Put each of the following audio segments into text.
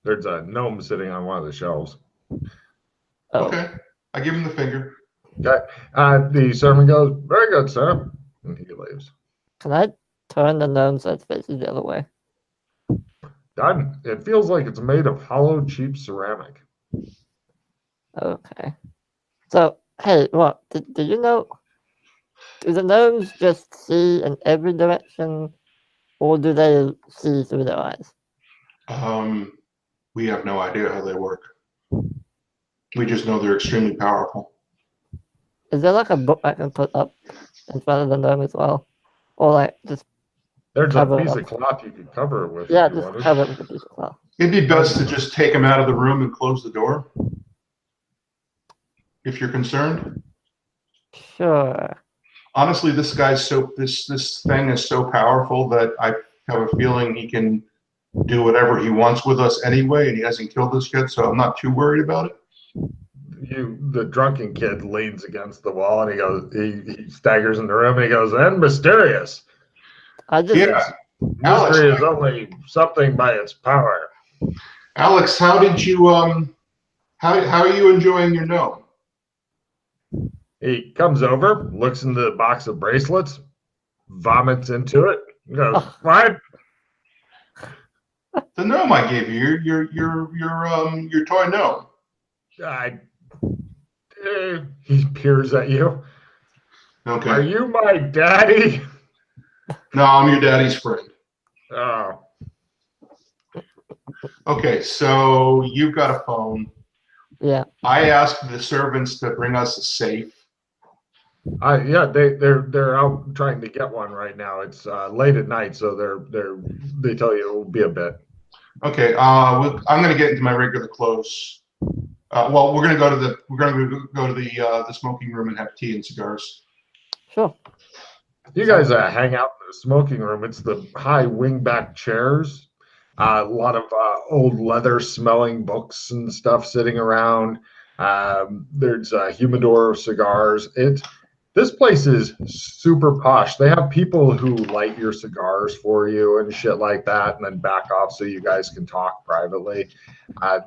There's a gnome sitting on one of the shelves. Oh, Okay. I give him the finger. Okay. The servant goes, "Very good, sir," and he leaves. can I turn the gnome so it's facing the other way? Done. It feels like it's made of hollow, cheap ceramic. Okay. So, hey, what? Did you know? Do the gnomes just see in every direction, or do they see through their eyes? We have no idea how they work. We just know they're extremely powerful. Is there like a book I can put up in front of the gnome as well? Or like just There's a cover it piece up? of cloth you could cover it with Yeah, if you just wanted. cover it with a piece of cloth. It'd be best to just take him out of the room and close the door. If you're concerned. Sure. Honestly, this thing is so powerful that I have a feeling he can do whatever he wants with us anyway, and he hasn't killed us yet, so I'm not too worried about it. The drunken kid leans against the wall and he goes, he staggers in the room and he goes, "And mysterious. I just Yeah. Mystery is only something by its power." Alex, how did you how are you enjoying your gnome? He comes over, looks in the box of bracelets, vomits into it, and goes, "What?" The gnome I gave you, your toy gnome. He peers at you. Okay. "Are you my daddy?" No, I'm your daddy's friend. Oh. Okay, so you've got a phone. Yeah. I asked the servants to bring us a safe. Yeah, they're out trying to get one right now. It's late at night, so they tell you it will be a bit. Okay, I'm going to get into my regular clothes. Well, we're going to go to the smoking room and have tea and cigars. Sure. You guys hang out in the smoking room. It's the high wingback chairs, a lot of old leather smelling books and stuff sitting around. There's a humidor of cigars. This place is super posh. They have people who light your cigars for you and shit like that, and then back off so you guys can talk privately.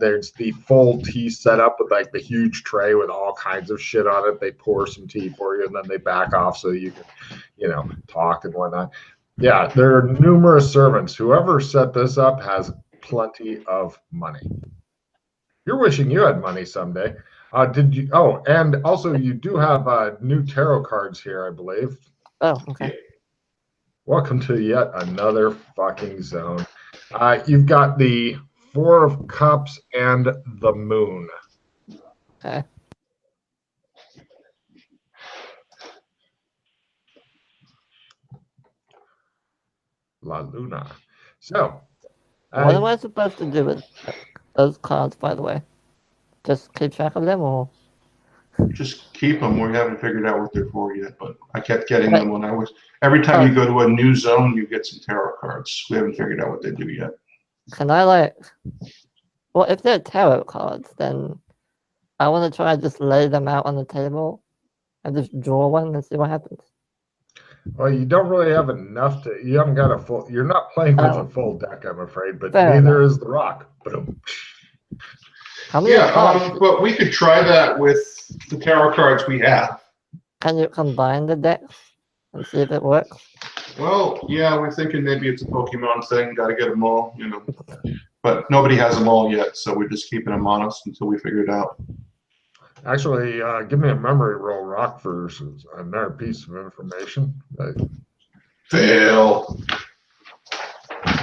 There's the full tea setup with like the huge tray with all kinds of shit on it. They pour some tea for you, and then they back off so you can, talk and whatnot. Yeah, there are numerous servants. Whoever set this up has plenty of money. You're wishing you had money someday. Did you? Oh, and also you do have new tarot cards here, I believe. Oh, okay. Welcome to yet another fucking zone. You've got the Four of Cups and the Moon. Okay. La Luna. So, What am I supposed to do with those cards, by the way? Just keep track of them, or? Just keep them. We haven't figured out what they're for yet, but I kept getting them when I was. Every time you go to a new zone, you get some tarot cards. We haven't figured out what they do yet. Can I well, if they're tarot cards, then I want to try to just lay them out on the table and just draw one and see what happens. Well, you don't really have enough to. You haven't got a full. You're not playing with a full deck, I'm afraid. But neither is the Rock. How many cards? But we could try that with the tarot cards we have. Can you combine the decks and see if it works? Well, yeah, we're thinking maybe it's a Pokemon thing. Got to get them all, But nobody has them all yet, so we're just keeping them honest until we figure it out. Actually, give me a memory roll, Rock, for another piece of information. Fail.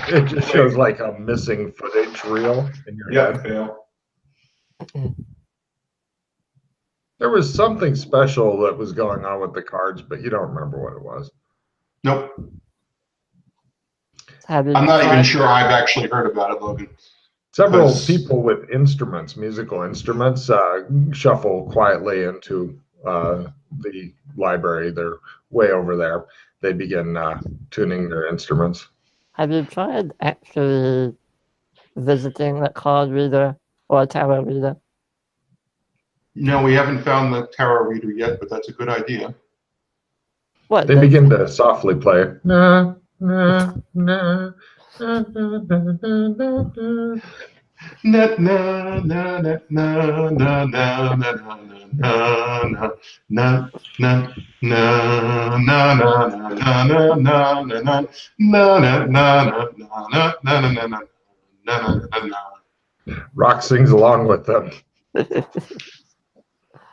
It just shows like a missing footage reel in your head. Fail. There was something special that was going on with the cards, but you don't remember what it was. Nope. I'm not even sure I've actually heard about it, Logan. Several people with musical instruments, shuffle quietly into the library. They're way over there. They begin tuning their instruments. Have you tried actually visiting a card reader or a tarot reader? No, we haven't found the tarot reader yet, but that's a good idea. What? They begin to softly play. Nah, nah, nah. Na na na na na na na na na na na na na na Rock sings along with them.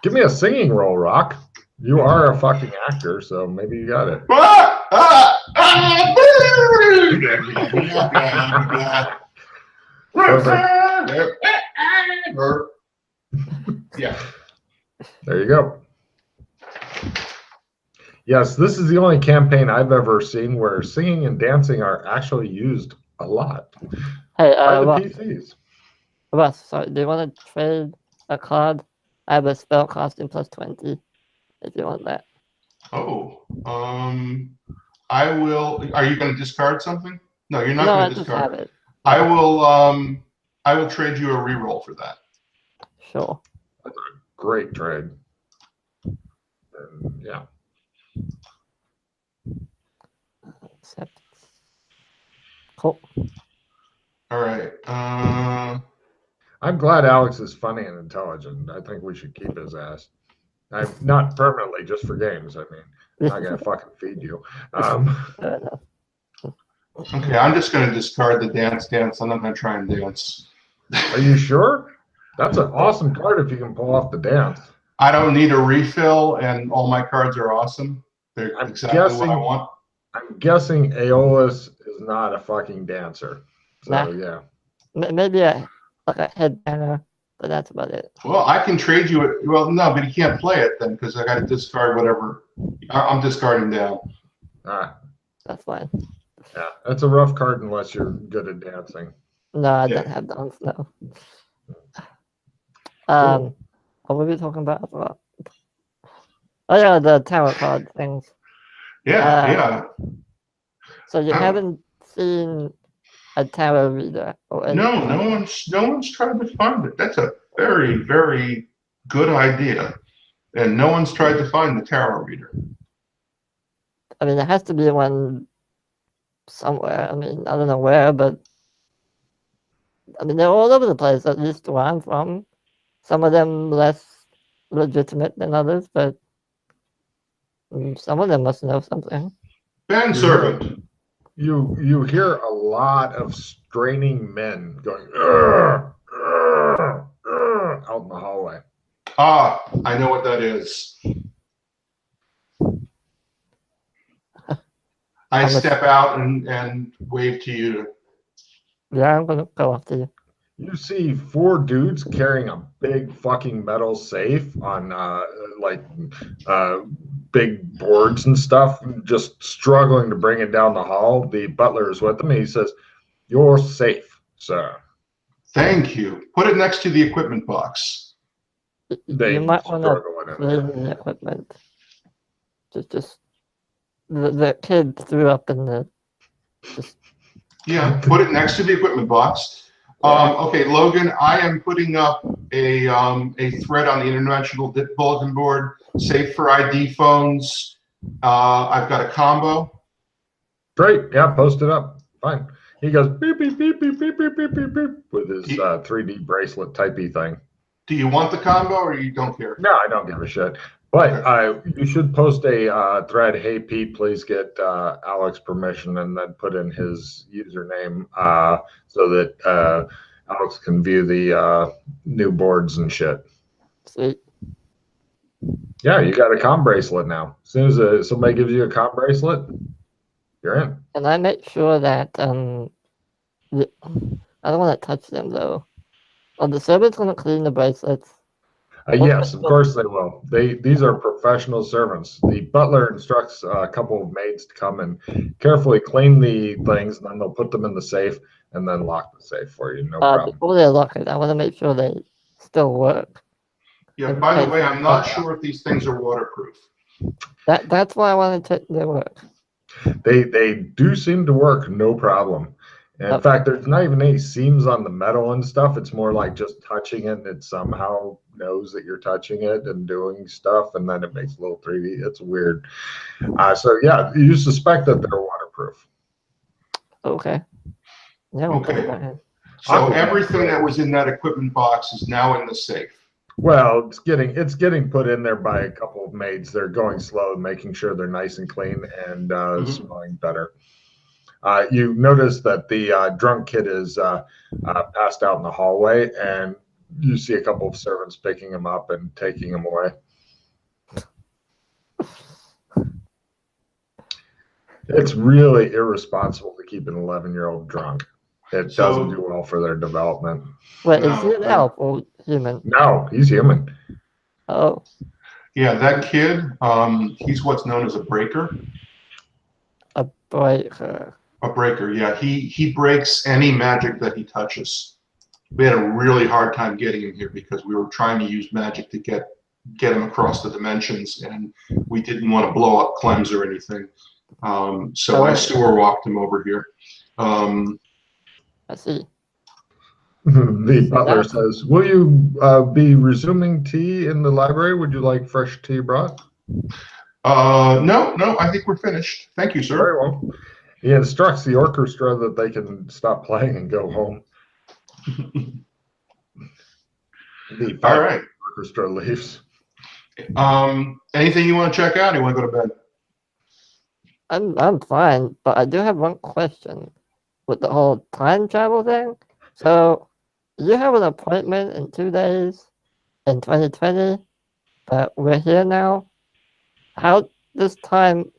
Give me a singing role, Rock. You are a fucking actor, so maybe you got it. Yeah. There you go. Yes, this is the only campaign I've ever seen where singing and dancing are actually used a lot Hey, by the Russ, PCs. sorry, do you want to trade a card? I have a spell costume plus 20 if you want that. Oh, I will. Are you going to discard something? No, you're not No, going I to just have discard. it. I will trade you a reroll for that. Sure. Great trade. And, yeah. Accept. Cool. All right. I'm glad Alex is funny and intelligent. I think we should keep his ass. I'm not permanently, just for games. I mean, I'm not gonna fucking feed you. Fair enough. Okay, I'm just going to discard the dance. I'm not going to try and dance. Are you sure? That's an awesome card if you can pull off the dance. I don't need a refill, and all my cards are awesome. They're I'm exactly what I want. I'm guessing Aeolus is not a fucking dancer. So Nah. yeah. Maybe like a headbanger, but that's about it. Well, I can trade you it. Well, no, but you can't play it then because I got to discard whatever. I'm discarding down. That's fine. Yeah, that's a rough card unless you're good at dancing. No, I Yeah. don't have dance, no. Cool. What were we talking about? Oh yeah, the tarot card things. Yeah, yeah. So you Oh. haven't seen a tarot reader or anything? No one's tried to find it. That's a very, very good idea, and no one's tried to find the tarot reader. I mean, there has to be one somewhere. I mean, I don't know where, but I mean, they're all over the place, at least where I'm from. Some of them less legitimate than others, but some of them must know something. Manservant. You hear a lot of straining men going "Urgh, urgh, urgh," out in the hallway. Ah, I know what that is. I step out and wave to you. Yeah, I'm gonna go after you. You see 4 dudes carrying a big fucking metal safe on big boards and stuff, just struggling to bring it down the hall. The butler is with them. He says, "You're safe, sir." Thank you. Put it next to the equipment box. They You might want to struggle in it. clean the equipment. Just the kid threw up in the. Yeah, put it next to the equipment box. Okay, Logan, I am putting up a thread on the international bulletin board, safe for ID phones. I've got a combo. Great. Yeah, post it up. Fine. He goes beep, beep, beep, beep, beep, beep, beep, beep, beep with his 3D bracelet typey thing. Do you want the combo or you don't care? No, I don't give a shit. But you should post a thread. Hey, Pete, please get Alex permission, and then put in his username so that Alex can view the new boards and shit. Sweet. Yeah, you got a comm bracelet now. As soon as somebody gives you a comm bracelet, you're in. And I make sure that I don't want to touch them though. Are the servants gonna clean the bracelets? Yes, of course they will. These are professional servants. The butler instructs a couple of maids to come and carefully clean the things, and then they'll put them in the safe and then lock the safe for you. No problem. Before they lock it, I want to make sure they still work. Yeah, by the way, I'm not sure if these things are waterproof. That's why I want to check they work. They do seem to work, no problem. And in fact, there's not even any seams on the metal and stuff. It's more like just touching it, and it somehow knows that you're touching it and doing stuff, and then it makes a little 3D. It's weird. So yeah, you suspect that they're waterproof. Okay. Yeah, we'll put Okay. it back in. So Aquaman, everything right. that was in that equipment box is now in the safe. Well, it's getting put in there by a couple of maids. They're going slow, making sure they're nice and clean and smelling better. You notice that the drunk kid is passed out in the hallway, and you see a couple of servants picking him up and taking him away. It's really irresponsible to keep an 11-year-old drunk. It doesn't do well for their development. Wait, is he No, an elf or human? No, he's human. Oh, Yeah, that kid, he's what's known as a breaker. a breaker. A breaker, yeah. He breaks any magic that he touches. We had a really hard time getting him here because we were trying to use magic to get him across the dimensions, and we didn't want to blow up Clems or anything. So I sewer walked him over here. I see. The butler says, "Will you be resuming tea in the library? Would you like fresh tea brought?" No, I think we're finished. Thank you, sir. Very well. He instructs the orchestra that they can stop playing and go home. The All right. orchestra leaves. Anything you want to check out? Or you want to go to bed? I'm fine, but I do have one question with the whole time travel thing. So you have an appointment in 2 days in 2020, but we're here now. How this time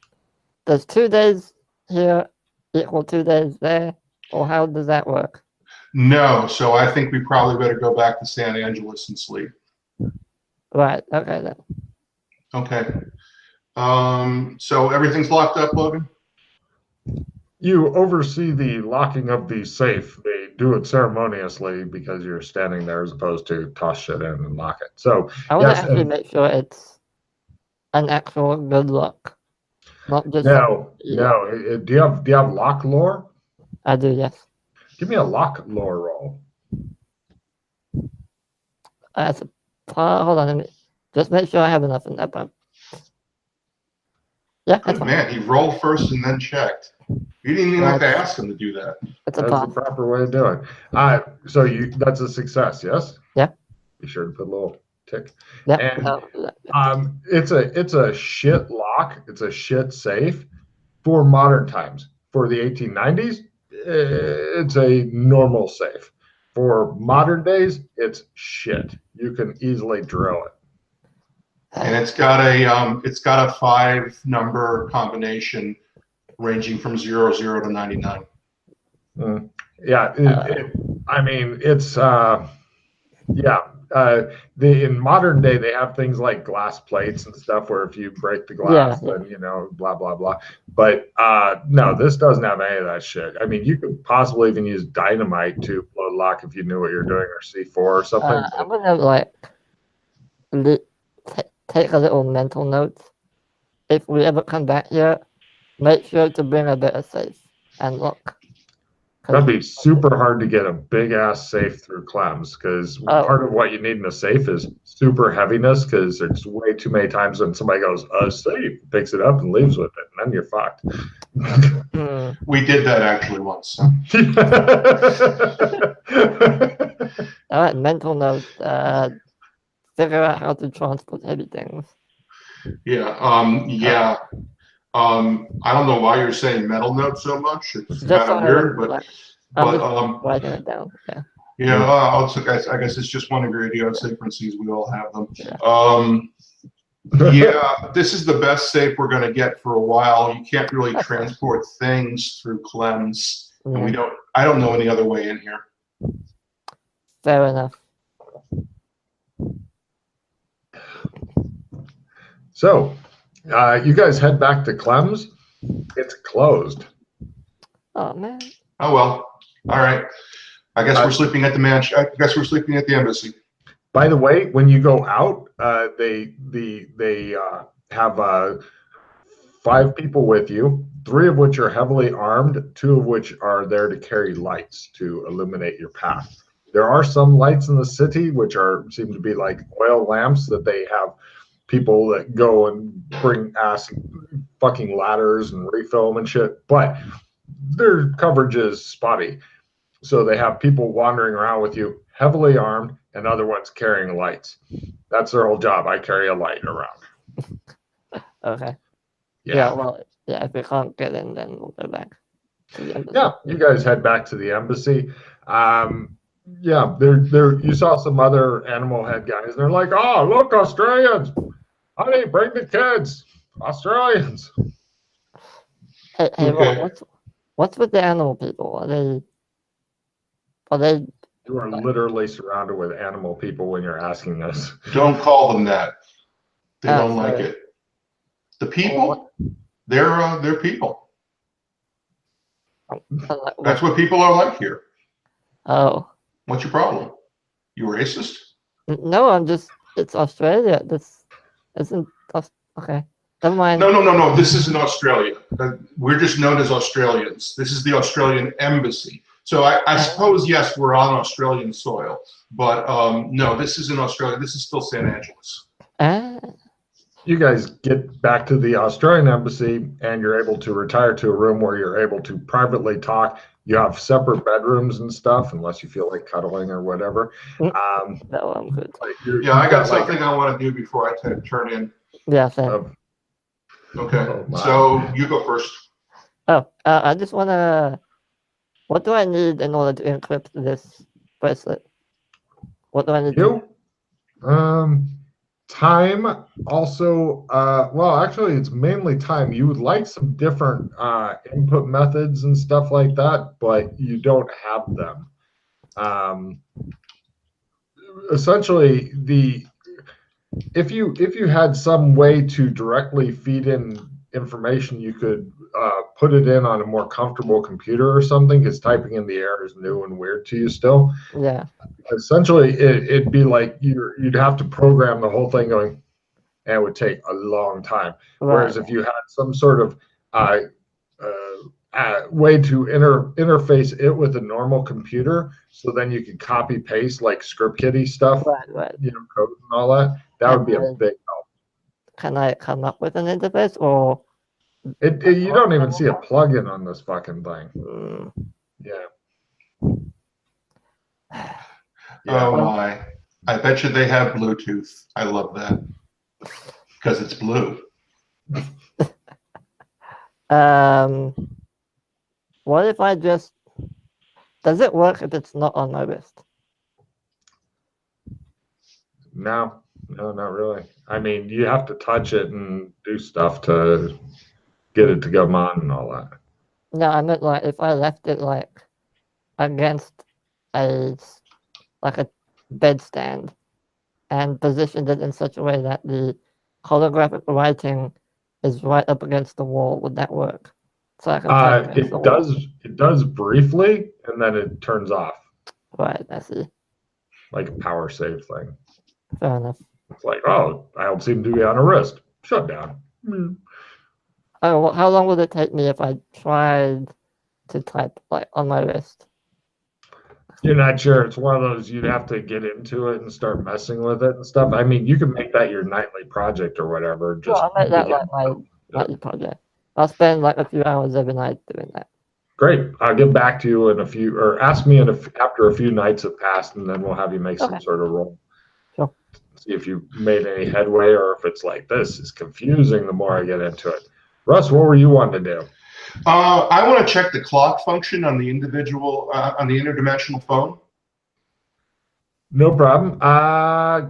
does 2 days here equal 2 days there, or how does that work? No, so I think we probably better go back to San Angeles and sleep. Right. Okay then. Okay. So everything's locked up, Logan? You oversee the locking of the safe. They do it ceremoniously because you're standing there as opposed to toss shit in and lock it. So I want yes, to actually and make sure it's an actual good luck, not just no. Do you have lock lore? I do, yes. Give me a lock lore roll. That's a hold on, let me just make sure I have enough in that one. Yeah, that's Good fine. man. He rolled first and then checked. You didn't even have to ask him to do that. It's a That's the pass. proper way to do it. So that's a success, yes? Yeah. Be sure to put a little tick. Yeah. And it's a shit lock. It's a shit safe for modern times. For the 1890s, it's a normal safe. For modern days, it's shit. You can easily drill it. And it's got a 5-number combination ranging from 00 to 99. Yeah, I mean, it's in modern day they have things like glass plates and stuff where if you break the glass, then blah blah blah. But no, this doesn't have any of that shit. I mean, you could possibly even use dynamite to blow the lock if you knew what you're doing, or C4 or something. I'm gonna take a little mental note. If we ever come back here, make sure to bring a better safe and lock. That'd be super hard to get a big ass safe through Clems because part of what you need in a safe is super heaviness because there's way too many times when somebody goes, safe, picks it up and leaves with it, and then you're fucked. We did that actually once. So. All right, mental note. Figure out how to transport heavy things. Yeah. I don't know why you're saying metal note so much. It's kind of weird, but writing it down. Yeah. Yeah. I guess it's just one of your idiosyncrasies. We all have them. Yeah. This is the best safe we're going to get for a while. You can't really transport things through Clems, and I don't know any other way in here. Fair enough. So, you guys head back to Clems. It's closed. Oh man. Oh well. All right. I guess we're sleeping at the mansion. I guess we're sleeping at the embassy. By the way, when you go out, they have 5 people with you, 3 of which are heavily armed, 2 of which are there to carry lights to illuminate your path. There are some lights in the city which seem to be like oil lamps that they have people that go and bring fucking ladders and refill them and shit, but their coverage is spotty. So they have people wandering around with you, heavily armed, and other ones carrying lights. That's their whole job. I carry a light around. Okay. Yeah. Well, yeah. If we can't get in, then we'll go back to the embassy. Yeah, you guys head back to the embassy. Yeah, you saw some other animal head guys, and they're like, "Oh, look, Australians! Honey, bring the kids, Australians." Hey, Okay. Rob, what's with the animal people? Are they? You are literally surrounded with animal people when you're asking this. Don't call them that. They Ah, don't like sorry. it. The people, they're people. That's what people are like here. Oh. What's your problem? You racist? No, it's Australia. This isn't, okay. Never mind. No. This isn't Australia. We're just known as Australians. This is the Australian embassy. So I suppose, yes, we're on Australian soil. But no, this isn't Australia. This is still San Angeles. You guys get back to the Australian embassy, and you're able to retire to a room where you're able to privately talk. You have separate bedrooms and stuff, unless you feel like cuddling or whatever. No, I'm good. Yeah, I got something I want to do before I turn in. Yeah, same. Okay, so you go first. I just want to... What do I need in order to encrypt this bracelet? What do I need to... Time. Also, well, actually, it's mainly time. You would like some different input methods and stuff like that, but you don't have them. Essentially, if you had some way to directly feed in information, you could put it in on a more comfortable computer or something, because typing in the air is new and weird to you still. Yeah. Essentially, it'd be like you'd have to program the whole thing going, and it would take a long time. Right. Whereas if you had some sort of way to interface it with a normal computer, so then you could copy paste like script kiddie stuff, Right. Code and all that. That would be a big help. Can I come up with an interface, or you don't even see a plugin on this fucking thing. Yeah. Oh my! I bet you they have Bluetooth. I love that because it's blue. What if I just... Does it work if it's not on my wrist? No, not really. I mean, you have to touch it and do stuff to get it to come on and all that. No, I meant like if I left it like against a bedstand and positioned it in such a way that the holographic writing is right up against the wall, would that work? So I can type against the wall. It does briefly, and then it turns off. Right, I see. Like a power save thing. Fair enough. It's like, oh, I don't seem to be on a wrist. Shut down. Oh, well, how long would it take me if I tried to type like on my wrist? You're not sure. It's one of those you'd have to get into it and start messing with it and stuff. I mean, you can make that your nightly project or whatever. Just I'll make that like my nightly project. I'll spend like a few hours every night doing that. Great. I'll get back to you in a few, or ask me after a few nights have passed, and then we'll have you make some sort of roll. Sure. See if you've made any headway, or if it's like, this is confusing the more I get into it. Russ, what were you wanting to do? I want to check the clock function on the individual, on the interdimensional phone. No problem.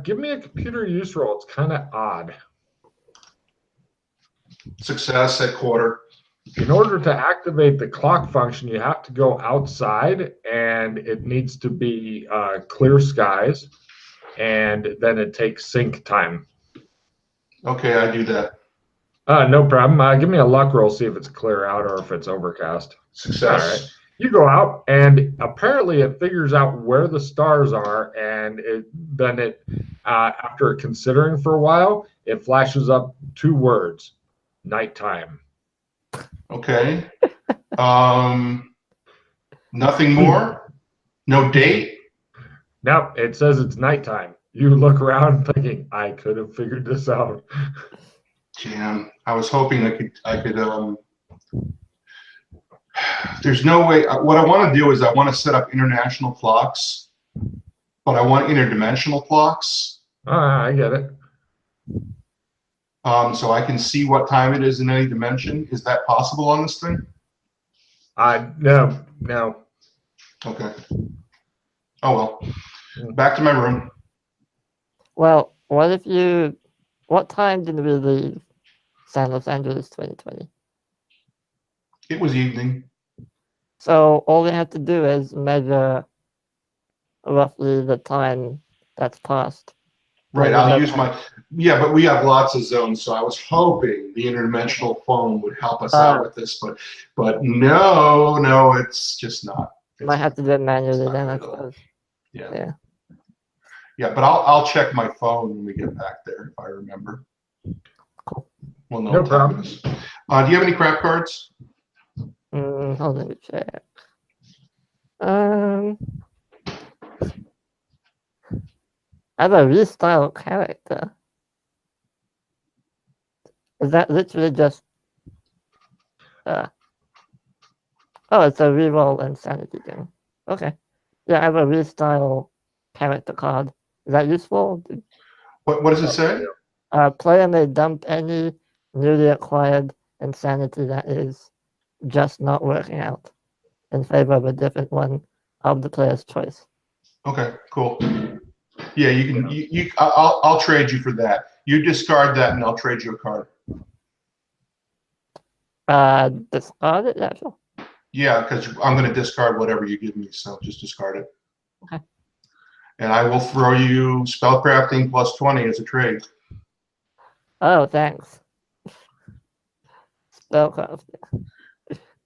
Give me a computer use roll. It's kind of odd. Success at quarter. In order to activate the clock function, you have to go outside, and it needs to be clear skies, and then it takes sync time. Okay, I do that. No problem. Give me a luck roll, see if it's clear out or if it's overcast. Success. All right. You go out, and apparently it figures out where the stars are, and then after considering for a while, it flashes up 2 words: nighttime. Okay. Nothing more? No date? No, it says it's nighttime. You look around thinking, I could have figured this out. Damn, I was hoping I could There's no way. What I want to do is I want to set up international clocks, but I want interdimensional clocks. I get it. So I can see what time it is in any dimension. Is that possible on this thing? No. Okay. Oh well. Back to my room. Well, what time did we leave San Los Angeles 2020? It was evening. So all we have to do is measure roughly the time that's passed. Right. Maybe I'll that use time. yeah, but we have lots of zones, so I was hoping the interdimensional phone would help us out with this, but no, it's just not. Might have to do it manually not then, I good at all. suppose. Yeah. Yeah, but I'll check my phone when we get back there if I remember. Cool. Well, no No problem. Do you have any crap cards? Hold on, let me check. I have a restyle character. Is that literally just oh, it's a reroll insanity thing. Okay. Yeah, I have a restyle character card. Is that useful? What does it say? Player may dump any newly acquired insanity that is just not working out in favor of a different one of the player's choice. Okay, cool. Yeah, you can. I'll trade you for that. You discard that, and I'll trade you a card. Discard it. Yeah, sure. Yeah, because I'm going to discard whatever you give me, so just discard it. Okay. And I will throw you spellcrafting plus 20 as a trade. Oh, thanks. Spellcraft.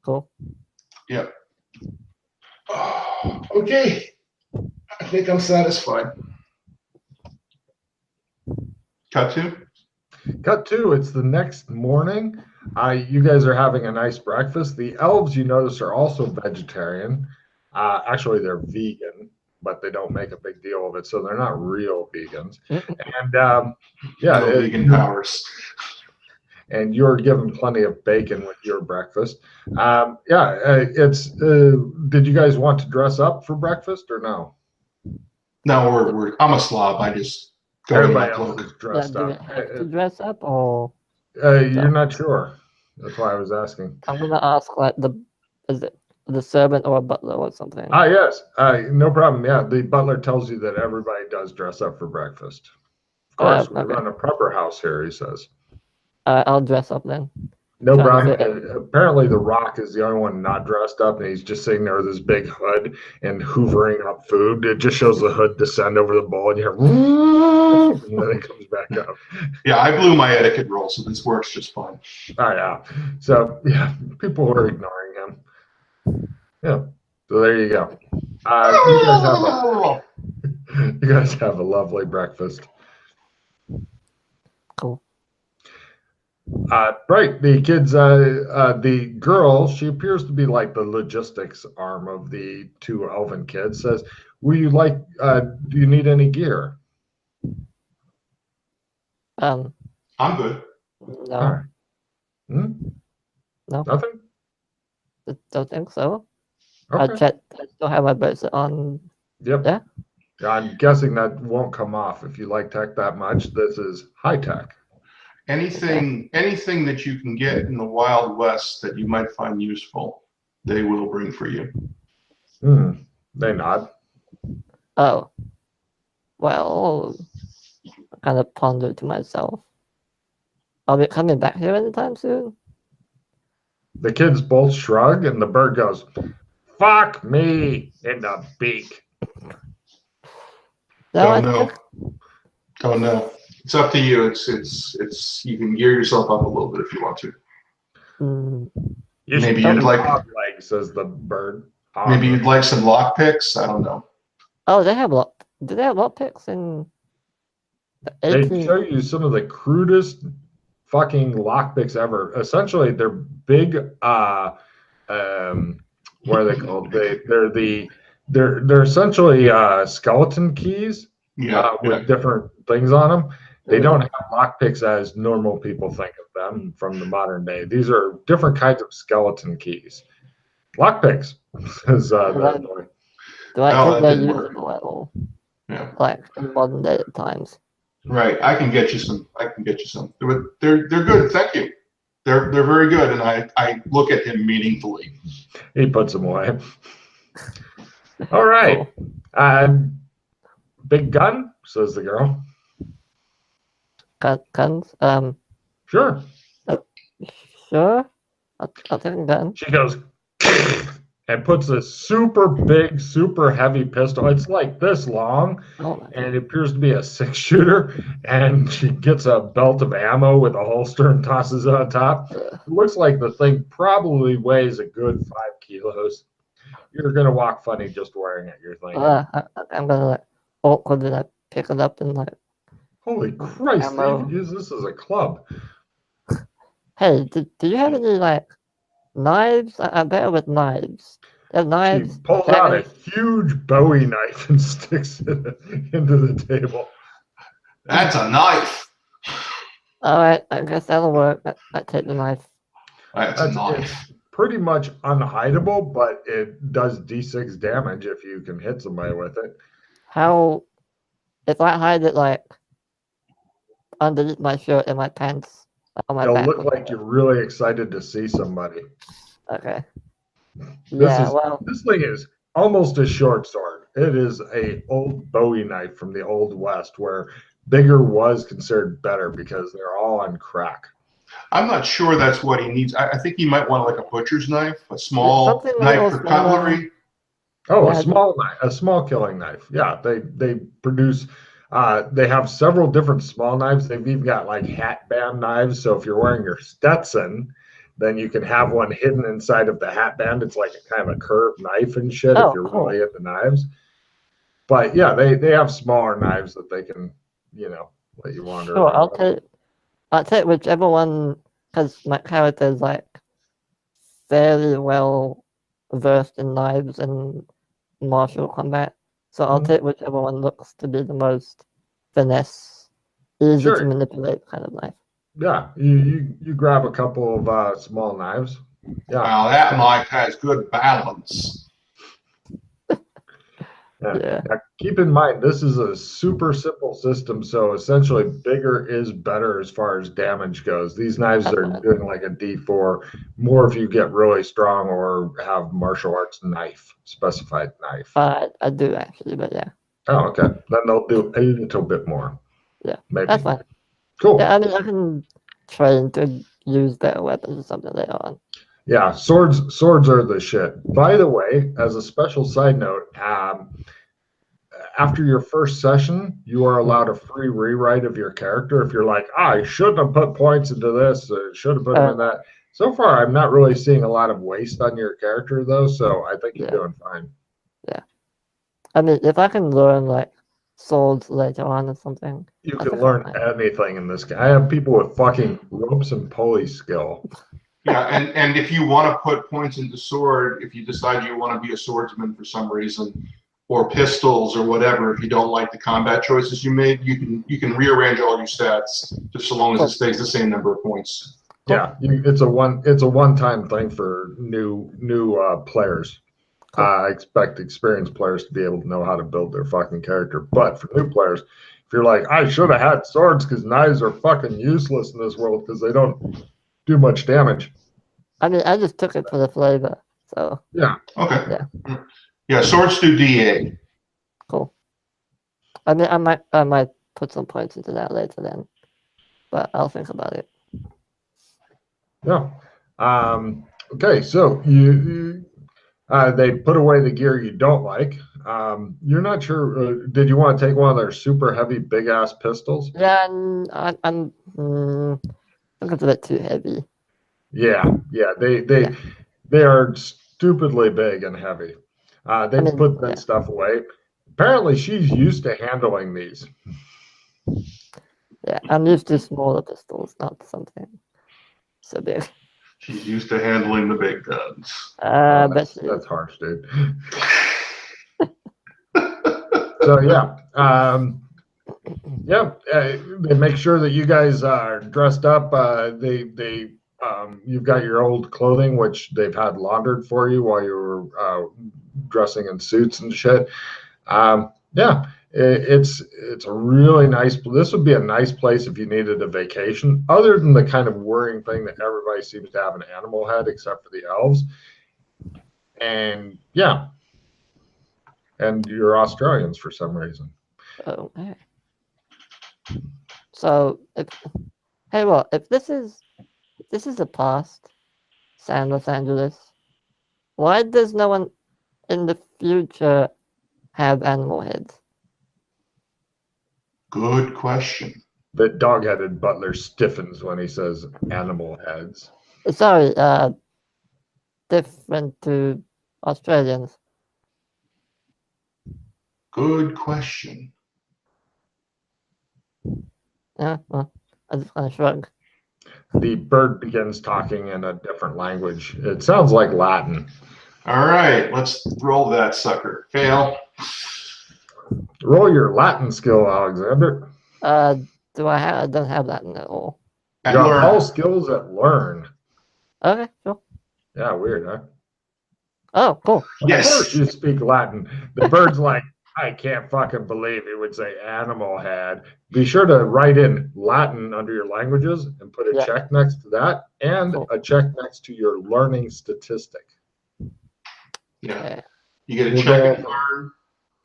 Cool. Yep. Okay. I think I'm satisfied. Cut to? Cut to, it's the next morning. You guys are having a nice breakfast. The elves, you notice, are also vegetarian. Actually, they're vegan, but they don't make a big deal of it, so they're not real vegans. And yeah, no vegan powers. And you're given plenty of bacon with your breakfast. It's. Did you guys want to dress up for breakfast or no? No, I'm a slob. I just go Everybody in my else cloak. is dressed Do we up. have to dress up or? You're not sure. That's why I was asking. I'm gonna ask is it the servant or a butler or something? Yes. No problem. Yeah, the butler tells you that everybody does dress up for breakfast. Of course, we run a prepper house here, he says. I'll dress up then. No problem. Apparently, The Rock is the only one not dressed up, and he's just sitting there with his big hood and hoovering up food. It just shows the hood descend over the bowl, and you hear, and then it comes back up. Yeah, I blew my etiquette roll, so this works just fine. Oh, yeah. So, yeah, people were ignoring him. Yeah. So there you go. You guys have a lovely breakfast. Cool. Right. The kids, the girl, she appears to be like the logistics arm of the two elven kids, says, do you need any gear? I'm good. No. All right. No. Nothing? Don't think so. Okay. I still have my bracelet on. Yep. Yeah. I'm guessing that won't come off. If you like tech that much, this is high tech. Anything that you can get in the Wild West that you might find useful, they will bring for you. They nod. Oh. Well, I kind of pondered to myself. I'll be coming back here anytime soon. The kids both shrug, and the bird goes, "Fuck me in the beak." Don't know. It's up to you. It's you can gear yourself up a little bit if you want to. Maybe you'd like legs, says the bird. Maybe you'd like some lock picks. I don't know. Oh, they have do they have lock picks in the 18? They show you some of the crudest fucking lockpicks ever. Essentially, they're big. What are they called? They're essentially skeleton keys. With different things on them. They don't have lockpicks as normal people think of them from the modern day. These are different kinds of skeleton keys. Lockpicks, says Do the boy. I No, think that they're didn't work. usable at all? Yeah. Like in modern day times. Right. I can get you some. They're good. Thank you. They're very good, and I look at him meaningfully. He puts them away. All right. Cool. Big gun, says the girl. Guns? Sure. Sure. I'll take a gun. She goes and puts a super big, super heavy pistol. It's like this long, Oh my and it appears to be a 6-shooter. And she gets a belt of ammo with a holster and tosses it on top. God. It looks like the thing probably weighs a good 5 kilos. You're gonna walk funny just wearing it. You're thinking, I'm gonna like awkwardly like pick it up and like. holy Christ, they Ammo. even use this as a club. Hey, do you have any like knives? I'm better with knives. They have She knives. pulls out a daggers? huge Bowie knife and sticks it into the table. That's a knife. All right, I guess that'll work. I take the knife. That's a knife. Pretty much unhideable, but it does D6 damage if you can hit somebody with it. How? If I hide it like underneath my shirt and my pants on my It'll back. look like you're really excited to see somebody. Okay. Yeah. This thing is almost a short sword. It is a old Bowie knife from the Old West, where bigger was considered better because they're all on crack. I'm not sure that's what he needs. I think he might want like a butcher's knife, a small Something knife little for smaller. cutlery. Oh, Yeah, a small knife, a small killing knife. Yeah, they produce. They have several different small knives. They've even got like hat band knives. So if you're wearing your Stetson, then you can have one hidden inside of the hat band. It's like a kind of a curved knife and shit if you're cool. really into knives. But yeah, they have smaller knives that they can, let you wander Sure, around. I'll take whichever one, because my character is like fairly well versed in knives and martial combat. So I'll take whichever one looks to be the most finesse, easy Sure. to manipulate kind of knife. Yeah, you grab a couple of small knives. Yeah. Wow, that knife has good balance. Yeah. Now, keep in mind, this is a super simple system, so essentially bigger is better as far as damage goes. These knives are doing like a D4, more if you get really strong or have martial arts knife, specified knife. I do actually, but yeah. Oh, okay. Then they'll do a little bit more. Yeah, Maybe. that's fine. Cool. Yeah, I mean, I can train to use better weapons or something later on. Yeah, swords are the shit. By the way, as a special side note, after your first session, you are allowed a free rewrite of your character. If you're like, I shouldn't have put points into this, should have put them in that. So far, I'm not really seeing a lot of waste on your character, though, so I think you're doing fine. Yeah. I mean, if I can learn, like, swords later on or something. You can learn anything in this game. I have people with fucking ropes and pulley skill. Yeah, and if you want to put points into sword, if you decide you want to be a swordsman for some reason, or pistols or whatever, if you don't like the combat choices you made, you can rearrange all your stats just so long as it stays the same number of points. Yeah, it's a one-time thing for new players. I expect experienced players to be able to know how to build their fucking character. But for new players, if you're like, I should have had swords because knives are fucking useless in this world because they don't do much damage. I mean, I just took it for the flavor. So yeah. Okay. Yeah, swords do DA. Cool. I mean, I might put some points into that later then, but I'll think about it. Yeah. Okay, so they put away the gear you don't like. You're not sure. Did you want to take one of their super heavy, big ass pistols? Yeah, I think it's a bit too heavy. Yeah. They are stupidly big and heavy. They put that stuff away. Apparently, she's used to handling these. Yeah, I'm used to smaller pistols, not something so big. She's used to handling the big guns. That's harsh, dude. So yeah, they make sure that you guys are dressed up. They You've got your old clothing, which they've had laundered for you while you were dressing in suits and shit. Yeah, it's a really nice. This would be a nice place if you needed a vacation, other than the kind of worrying thing that everybody seems to have an animal head, except for the elves. And yeah, and you're Australians for some reason. Okay. So if this is the past San Los Angeles, why does no one in the future have animal heads? Good question. The dog-headed butler stiffens when he says animal heads. Sorry, different to Australians. Good question. Yeah, well, I just kind of shrug. The bird begins talking in a different language. It sounds like Latin. All right, let's roll that sucker. Fail. Roll your Latin skill, Alexander. Do I have? I don't have that at all. You And got learn. all skills at learn. Okay, sure. Yeah, weird, huh? Oh, cool. Of Yes. course you speak Latin. The bird's like, I can't fucking believe he would say animal head. Be sure to write in Latin under your languages and put a Yeah. check next to that and Cool. a check next to your learning statistic. Yeah. Okay, You get a We'll check go and over- learn.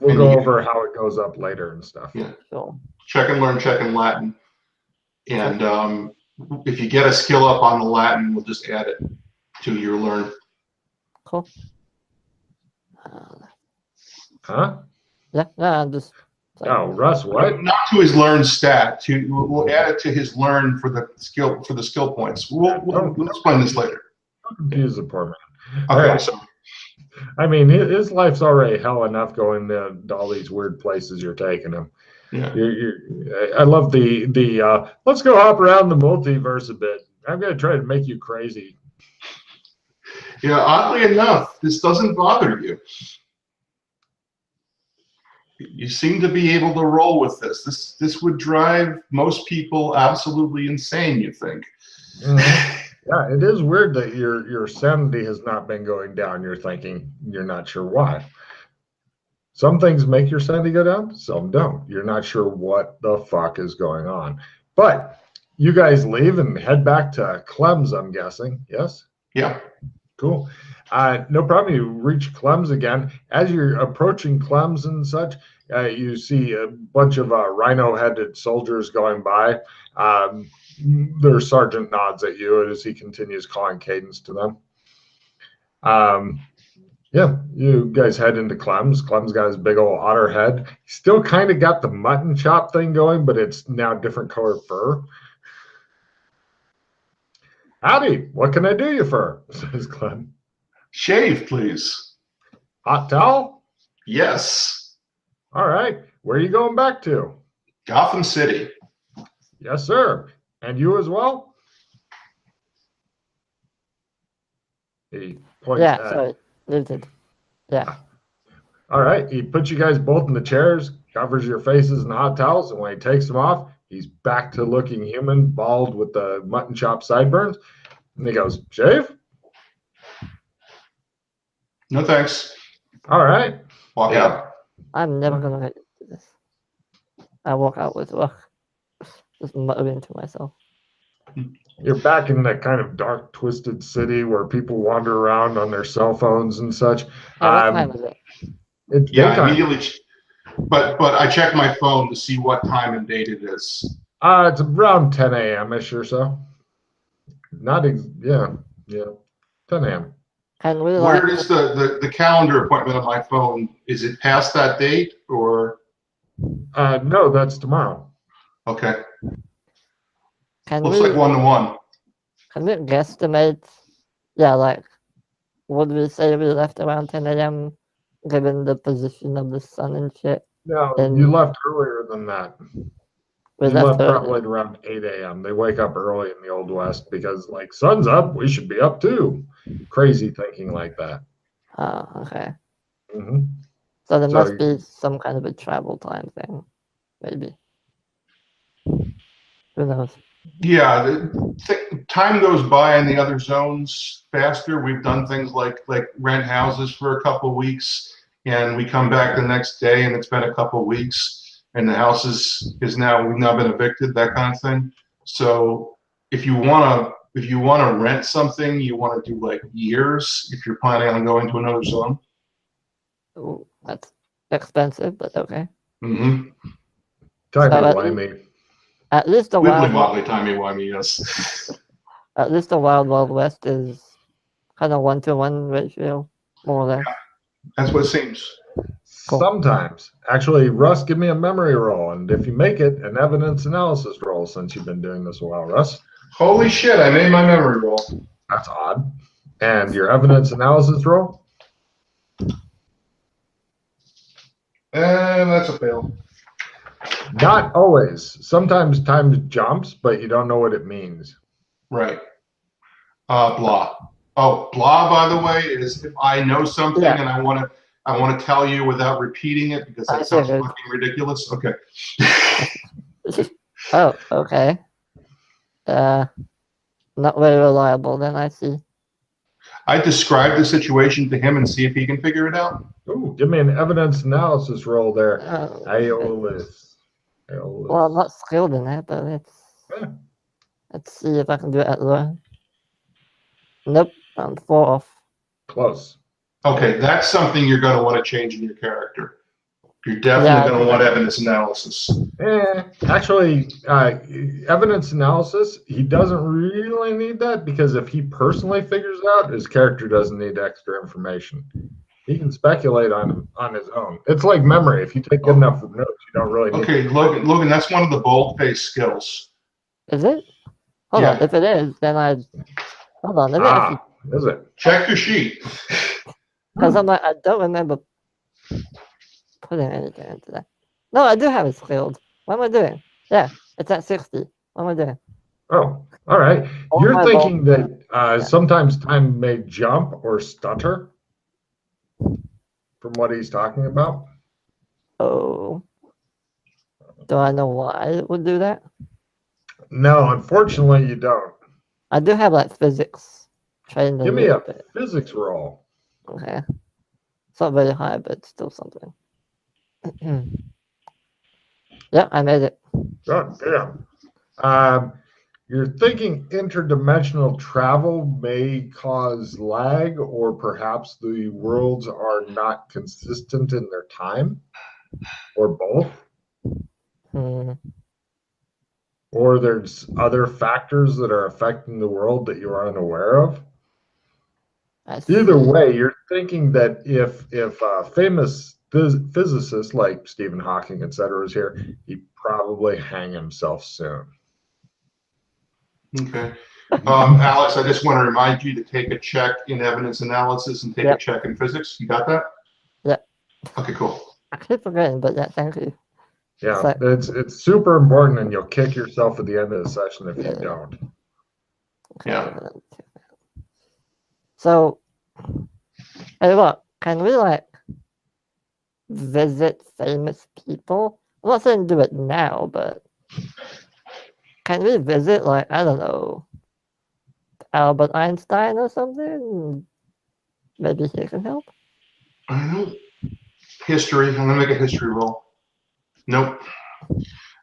We'll And go you- over how it goes up later and stuff. Yeah. sure. Check and learn, check in Latin. And if you get a skill up on the Latin, we'll just add it to your learn. Cool. Huh? Yeah, I'm just. Oh, Russ, what? Not to his learn stat. We'll add it to his learn for the skill points. We'll explain this later. Don't confuse the poor man. Okay, Alright. so I mean, his life's already hell enough going to all these weird places you're taking him. yeah. I love the let's go hop around the multiverse a bit. I'm going to try to make you crazy. Yeah, oddly enough, this doesn't bother you. You seem to be able to roll with this. This would drive most people absolutely insane, you think. Yeah, it is weird that your sanity has not been going down. You're thinking you're not sure why. Some things make your sanity go down, some don't. You're not sure what the fuck is going on. But you guys leave and head back to Clem's, I'm guessing. Yes? Yeah. Cool. No problem. You reach Clem's again. As you're approaching Clem's and such, you see a bunch of rhino-headed soldiers going by. Their sergeant nods at you as he continues calling cadence to them. Yeah, you guys head into Clem's. Clem's got his big old otter head. He's still kind of got the mutton chop thing going, but it's now different colored fur. Howdy, what can I do you for? Says Clem. Shave, please. Hot towel? Yes. All right. Where are you going back to? Gotham City. Yes, sir. And you as well? He points Yeah, at. sorry. Limited. Yeah. All right. He puts you guys both in the chairs, covers your faces in hot towels, and when he takes them off, he's back to looking human, bald with the mutton chop sideburns. And he goes, shave? No thanks. All right. Walk Yeah. out. I'm never gonna get into this. I walk out with just muttering to myself. You're back in that kind of dark, twisted city where people wander around on their cell phones and such. Hey, what time is it? It's Yeah, daytime. immediately. But I check my phone to see what time and date it is. It's around 10 a.m.-ish or so. Yeah, 10 a.m. Can we Where is the calendar appointment on my phone? Is it past that date or? No, that's tomorrow. Okay. can Looks we like 1-to-1. can we guesstimate? Yeah, like would we say we left around 10 a.m. given the position of the sun and shit? No, And- you left earlier than that. We You left early. probably around 8 a.m. They wake up early in the Old West because, like, sun's up, we should be up too. Crazy thinking like that. Oh, okay. hmm So there So must you- be some kind of a travel time thing, maybe. Who knows? Yeah, time goes by in the other zones faster. We've done things like rent houses for a couple of weeks, and we come back the next day, and it's been a couple of weeks, and the house is now we've now been evicted, that kind of thing. So if you wanna rent something, you want to do like years if you're planning on going to another zone. Ooh, that's expensive, but okay. Mm-hmm. Timey-wimey. At least the Wibbly wild, wobbly, timey wimey, yes. at least the Wild West is kind of 1-to-1 ratio, more or less. That's what it seems. Cool. Sometimes. Actually, Russ, give me a memory roll. And if you make it, an evidence analysis roll since you've been doing this a while, Russ. Holy shit, I made my memory roll. That's odd. And your evidence analysis roll? And that's a fail. Not always. Sometimes time jumps, but you don't know what it means. Right. Blah. Oh, blah, by the way, is if I know something and I want to tell you without repeating it because that sounds fucking ridiculous. Okay. Oh, okay. Not very reliable then, I see. I describe the situation to him and see if he can figure it out. Ooh, give me an evidence analysis roll there. Oh, Aeolus. well, I'm not skilled in that, but let's see if I can do it at low. Nope, I'm 4 off. Close. Okay, that's something you're going to want to change in your character. You're definitely going to want evidence analysis. Actually, evidence analysis, he doesn't really need that because if he personally figures it out, his character doesn't need extra information. He can speculate on his own. It's like memory. If you take good enough notes, you don't really need Okay, Logan, that's one of the bold-faced skills. Is it? Hold on, if it is, then hold on, let me actually... Is it? Check your sheet. Because I'm like, I don't remember putting anything into that. No, I do have it skilled. What am I doing? Yeah, it's at 60. What am I doing? Oh, all right. You're thinking that sometimes time may jump or stutter from what he's talking about? Oh. Do I know why it would do that? No, unfortunately, you don't. I do have like physics trained. Give me a physics roll. Okay. It's not very high, but it's still something. Yeah, I made it. God damn. You're thinking interdimensional travel may cause lag, or perhaps the worlds are not consistent in their time, or both. Or there's other factors that are affecting the world that you're unaware of. Either way, you're thinking that if famous physicists like Stephen Hawking, etc., is here, he'd probably hang himself soon. Okay. Alex, I just want to remind you to take a check in evidence analysis and take a check in physics. You got that? Yeah. Okay, cool. I keep forgetting, but yeah, thank you. Yeah, it's super important, and you'll kick yourself at the end of the session if you don't. Okay. Yeah. So, hey, look, can we like visit famous people? I'm not saying do it now, but can we visit, like, I don't know, Albert Einstein or something? Maybe he can help? I don't. History. I'm going to make a history roll. Nope.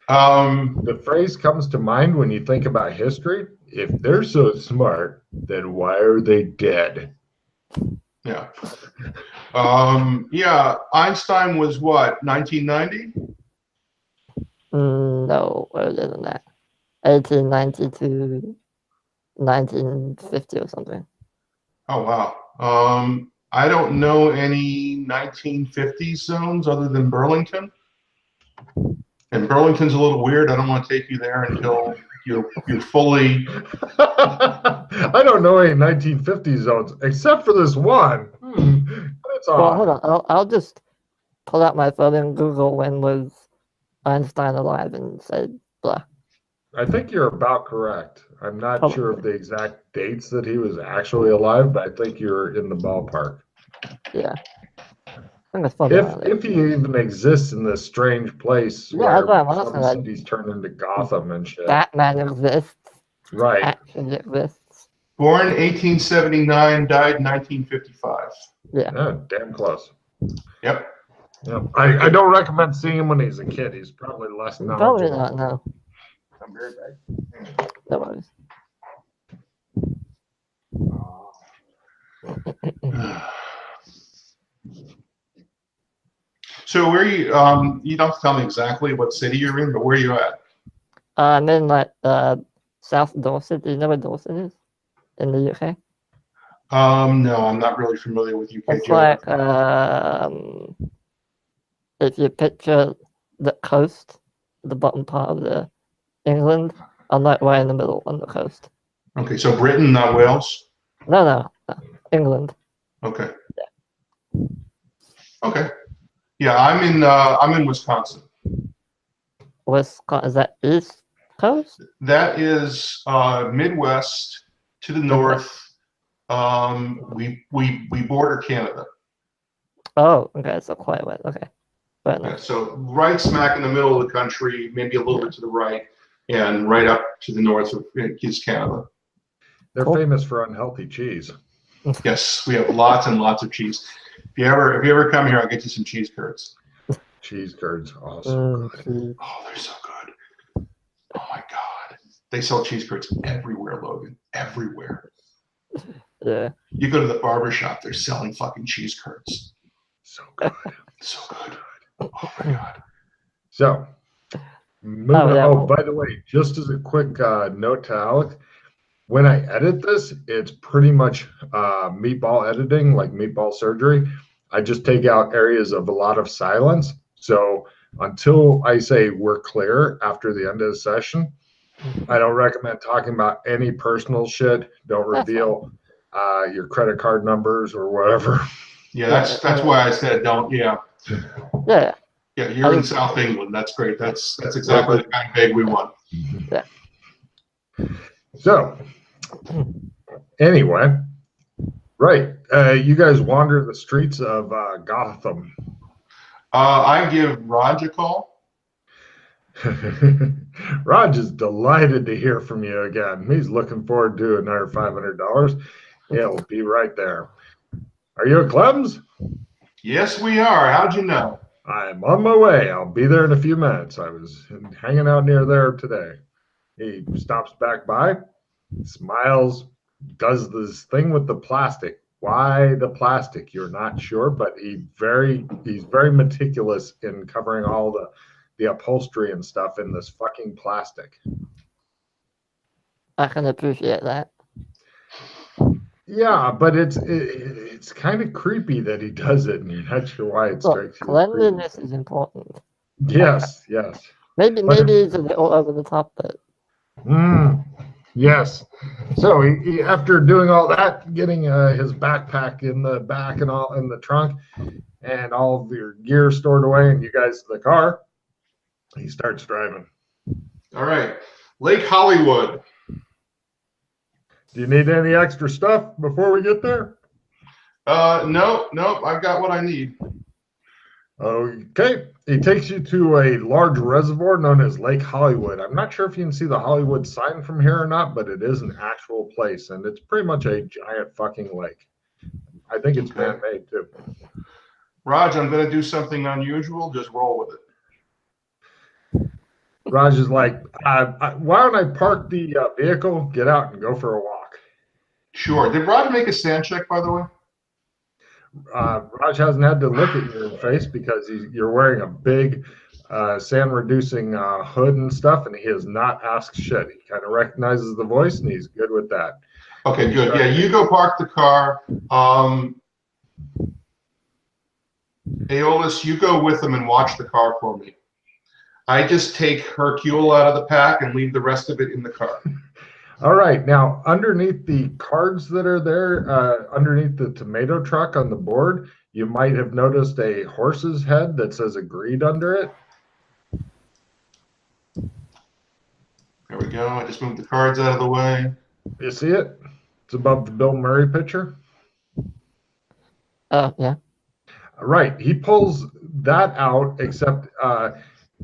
The phrase comes to mind when you think about history. If they're so smart, then why are they dead? Yeah. Yeah. Einstein was what, 1990? No, earlier than that. 1890 to 1950 or something. Oh, wow. I don't know any 1950s zones other than Burlington. And Burlington's a little weird. I don't want to take you there until you're fully... I don't know any 1950 zones, except for this one. It's odd. Well, hold on. I'll just pull out my phone and Google when was Einstein alive and say blah. I think you're about correct. I'm not sure of the exact dates that he was actually alive, but I think you're in the ballpark. Yeah. think it's probably around there. If he even exists in this strange place Yeah, that's where what I'm some asking. Like, cities turn into Gotham and shit. Batman exists. Right. Action exists. Born 1879, died 1955. Yeah. Yeah, damn close. Yep. Yeah. I don't recommend seeing him when he's a kid. He's probably less Probably knowledgeable. not, no. I'm very bad. No worries. So where you you don't have to tell me exactly what city you're in, but where are you at? I'm in like South Dorset. Do you know where Dorset is in the UK? No, I'm not really familiar with UK It's geography. like if you picture the coast, the bottom part of the England, I'm like right in the middle on the coast. Okay, so Britain, not Wales. No, England. Okay. Okay. Yeah, I'm in Wisconsin. Wisconsin, is that East Coast? That is Midwest to the north. We border Canada. Oh, okay, so quite wet. Okay, fair Yeah, enough. so right smack in the middle of the country, maybe a little bit to the right, and right up to the north of is Canada. They're Cool. famous for unhealthy cheese. Yes, we have lots and lots of cheese. If you ever come here, I'll get you some cheese curds. Cheese curds, awesome. Cheese. Oh, they're so good. Oh my God. They sell cheese curds everywhere, Logan. Everywhere. Yeah. You go to the barber shop, they're selling fucking cheese curds. So good. So good. Oh my God. So, moving yeah. on. Oh, by the way, just as a quick note to Alex, when I edit this, it's pretty much meatball editing, like meatball surgery. I just take out areas of a lot of silence. So until I say we're clear after the end of the session, I don't recommend talking about any personal shit. Don't reveal your credit card numbers or whatever. Yeah, that's why I said don't. Yeah. Yeah. Yeah, you're in South England. That's great. That's exactly the kind of bag we want. Yeah. So, anyway, right. You guys wander the streets of Gotham. I give Raj a call. Raj is delighted to hear from you again. He's looking forward to another $500. He'll be right there. Are you at Clem's? Yes, we are. How'd you know? I'm on my way. I'll be there in a few minutes. I was hanging out near there today. He stops back by, smiles, does this thing with the plastic. Why the plastic? You're not sure, but he's very meticulous in covering all the upholstery and stuff in this fucking plastic. I can appreciate that. Yeah, but it's kind of creepy that he does it, and you're not sure why it strikes you. Cleanliness is important. Yes. Maybe it's a little over the top, but. Yes. So he after doing all that, getting his backpack in the back and all in the trunk, and all of your gear stored away, and you guys in the car, he starts driving. All right. Lake Hollywood. Do you need any extra stuff before we get there? No, I've got what I need. Okay. He takes you to a large reservoir known as Lake Hollywood. I'm not sure if you can see the Hollywood sign from here or not, but it is an actual place, and it's pretty much a giant fucking lake. I think it's man-made too. Raj, I'm going to do something unusual. Just roll with it. Raj is like, why don't I park the vehicle, get out, and go for a walk? Sure. Did Raj make a sand check, by the way? Raj hasn't had to look at your face because you're wearing a big sand-reducing hood and stuff, and he has not asked shit. He kind of recognizes the voice, and he's good with that. Okay, good. Yeah, you go park the car. Aeolus, you go with them and watch the car for me. I just take Hercule out of the pack and leave the rest of it in the car. All right. Now, underneath the cards that are there, underneath the tomato truck on the board, you might have noticed a horse's head that says agreed under it. There we go. I just moved the cards out of the way. You see it? It's above the Bill Murray picture. Oh, yeah. Right. He pulls that out, except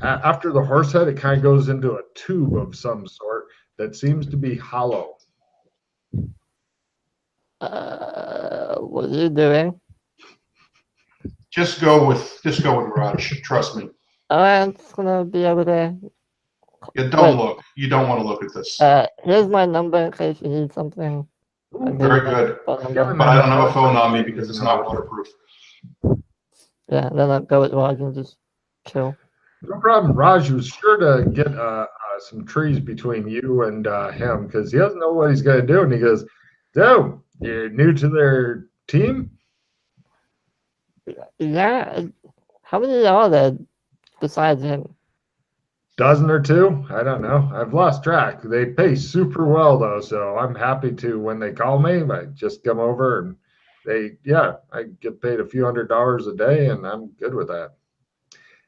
after the horse head, it kind of goes into a tube of some sort that seems to be hollow. What are you doing? Just go with Raj. Trust me. I'm just gonna be able to. Yeah, don't look. You don't want to look at this. Here's my number in case you need something. Ooh, Very good. Phone number. Kevin But I don't have a Mendoza phone on me gave because his it's not number. waterproof. Yeah, then I'll go with Raj and just chill. No problem. Raj was sure to get some trees between you and him because he doesn't know what he's going to do. And he goes, "So, you're new to their team?" Yeah, how many are there besides him? Dozen or two? I don't know. I've lost track. They pay super well though, so I'm happy to when they call me. I just come over and I get paid a few $100s a day, and I'm good with that.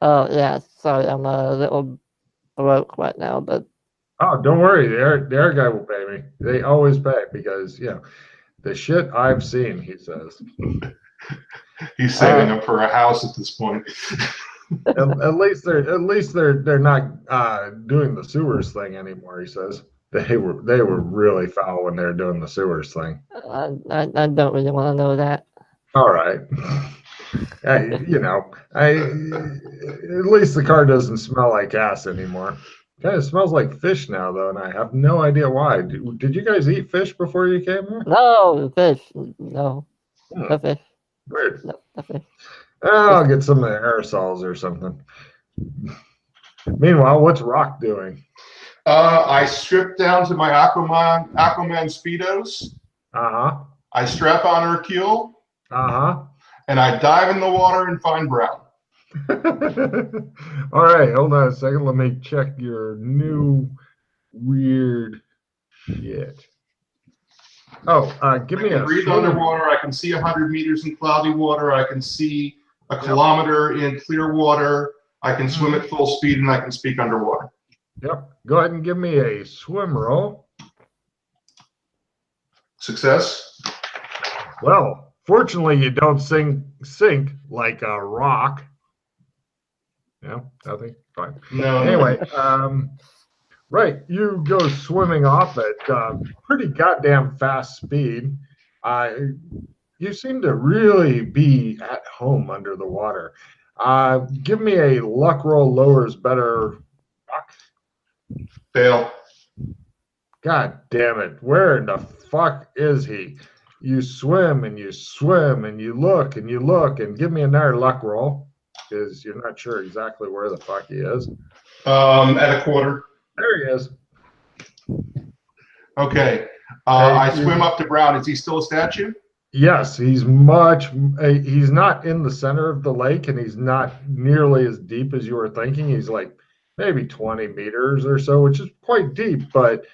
Oh yeah, sorry, I'm a little broke right now, but Oh, don't worry. The air guy will pay me. They always pay because the shit I've seen. He says. He's saving up for a house at this point. At least they're not doing the sewers thing anymore. He says they were really foul when they were doing the sewers thing. I don't really want to know that. All right. At least the car doesn't smell like ass anymore. Kind of smells like fish now, though, and I have no idea why. Did you guys eat fish before you came here? No, fish. No, no fish. Weird. No fish. I'll get some of the aerosols or something. Meanwhile, what's Rock doing? I strip down to my Aquaman Speedos. Uh-huh. I strap on Hercule. Uh-huh. And I dive in the water and find Brown. All right, hold on a second. Let me check your new weird shit. Oh, give me I can breathe underwater. I can see 100 meters in cloudy water. I can see a kilometer in clear water. I can swim at full speed, and I can speak underwater. Yep. Go ahead and give me a swim roll. Success. Well, fortunately, you don't sink like a rock. Yeah, nothing. Fine. No. Anyway, right, you go swimming off at pretty goddamn fast speed. You seem to really be at home under the water. Give me a luck roll lowers better. Fail. God damn it. Where in the fuck is he? You swim and you swim and you look and give me another luck roll because you're not sure exactly where the fuck he is. At a quarter. There he is. Okay. I swim up to Brown. Is he still a statue? Yes, he's not in the center of the lake and he's not nearly as deep as you were thinking. He's like maybe 20 meters or so, which is quite deep, but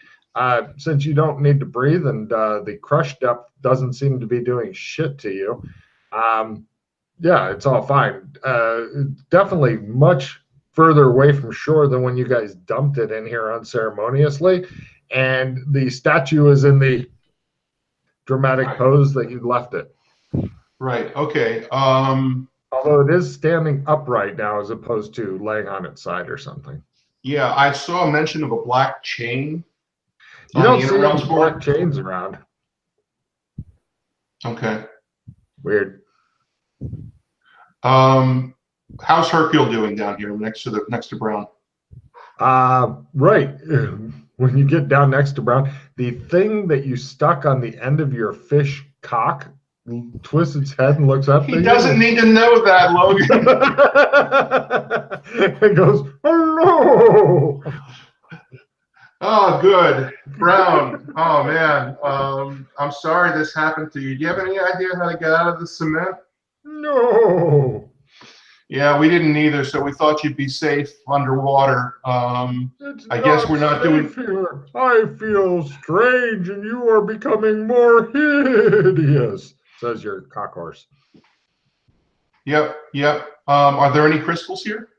since you don't need to breathe and the crush depth doesn't seem to be doing shit to you, yeah, it's all fine. Definitely much further away from shore than when you guys dumped it in here unceremoniously. And the statue is in the dramatic pose that you left it. Right. Okay. Although it is standing upright now as opposed to laying on its side or something. Yeah, I saw a mention of a black chain. You don't see any black chains around. Okay. Weird. How's Hercule doing down here next to Brown? Right. When you get down next to Brown, the thing that you stuck on the end of your fish cock twists its head and looks up. He doesn't need to know that, Logan. It goes, hello. Oh, good. Brown. Oh, man. I'm sorry this happened to you. Do you have any idea how to get out of the cement? No. Yeah, we didn't either, so we thought you'd be safe underwater. I guess we're not doing here. I feel strange, and you are becoming more hideous, says your cock horse. Yep. Are there any crystals here?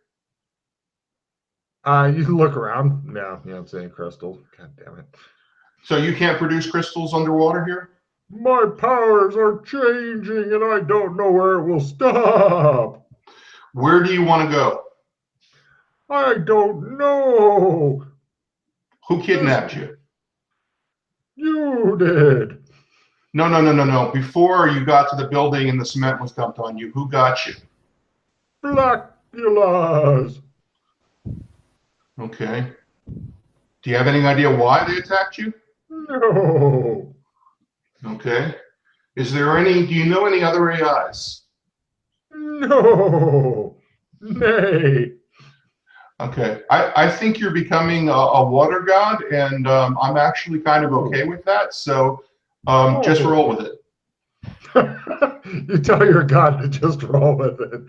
You can look around. No, you don't see any crystals. God damn it. So you can't produce crystals underwater here? My powers are changing and I don't know where it will stop. Where do you want to go? I don't know. Who kidnapped you? You did. No. Before you got to the building and the cement was dumped on you, who got you? Blackulas. Okay. Do you have any idea why they attacked you? No. Okay. Do you know any other AIs? No. Nay. Okay. I think you're becoming a water god, and I'm actually kind of okay with that. So just roll with it. You tell your god to just roll with it.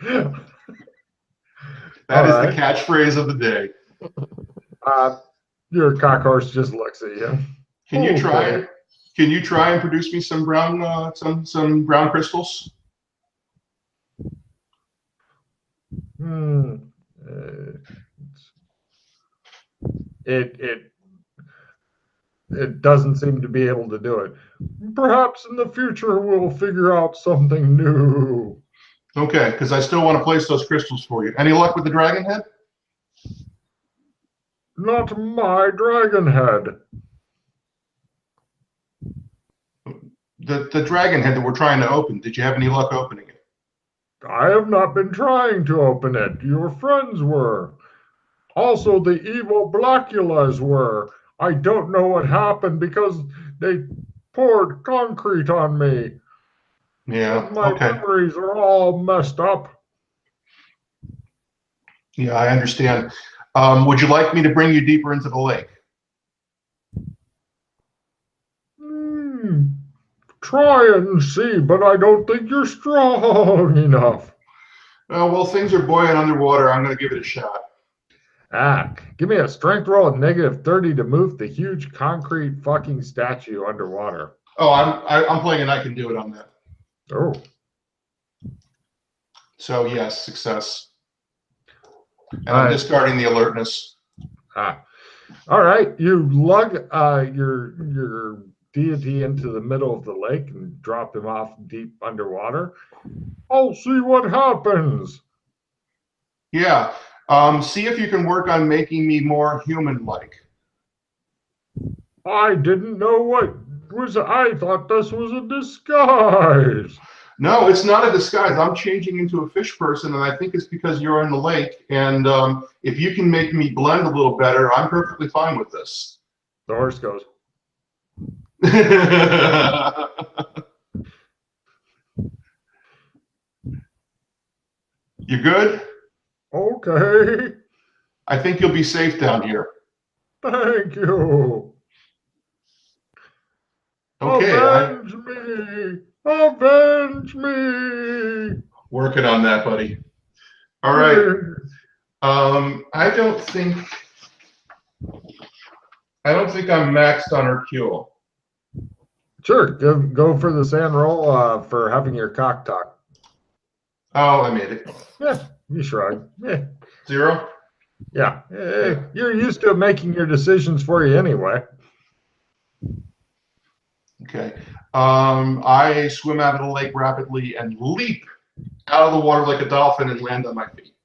That is the catchphrase of the day. Your cock horse just looks at you. Can you try? Can you try and produce me some brown crystals? It doesn't seem to be able to do it. Perhaps in the future we'll figure out something new. Okay, because I still want to place those crystals for you. Any luck with the dragon head? Not my dragon head. The dragon head that we're trying to open, did you have any luck opening it? I have not been trying to open it. Your friends were. Also, the evil Blackulas were. I don't know what happened because they poured concrete on me. Yeah, My memories are all messed up. Yeah, I understand. Would you like me to bring you deeper into the lake? Try and see, but I don't think you're strong enough. Well, things are boiling underwater. I'm going to give it a shot. Give me a strength roll of -30 to move the huge concrete fucking statue underwater. Oh, I'm playing and I can do it on that. Oh. So yes, success. And I'm discarding the alertness. All right, you lug your deity into the middle of the lake and drop him off deep underwater. I'll see what happens. Yeah. See if you can work on making me more human-like. I didn't know what was. I thought this was a disguise. No, it's not a disguise. I'm changing into a fish person, and I think it's because you're in the lake. And if you can make me blend a little better, I'm perfectly fine with this. The horse goes. You good? Okay. I think you'll be safe down here. Thank you. Okay. Avenge me! Avenge me! Working on that, buddy. All right. I don't think I'm maxed on Hercule. Sure, go for the sand roll for having your cock talk. Oh, I made it. Yeah, you shrug. Yeah. 0? Yeah. You're used to making your decisions for you anyway. Okay. I swim out of the lake rapidly and leap out of the water like a dolphin and land on my feet.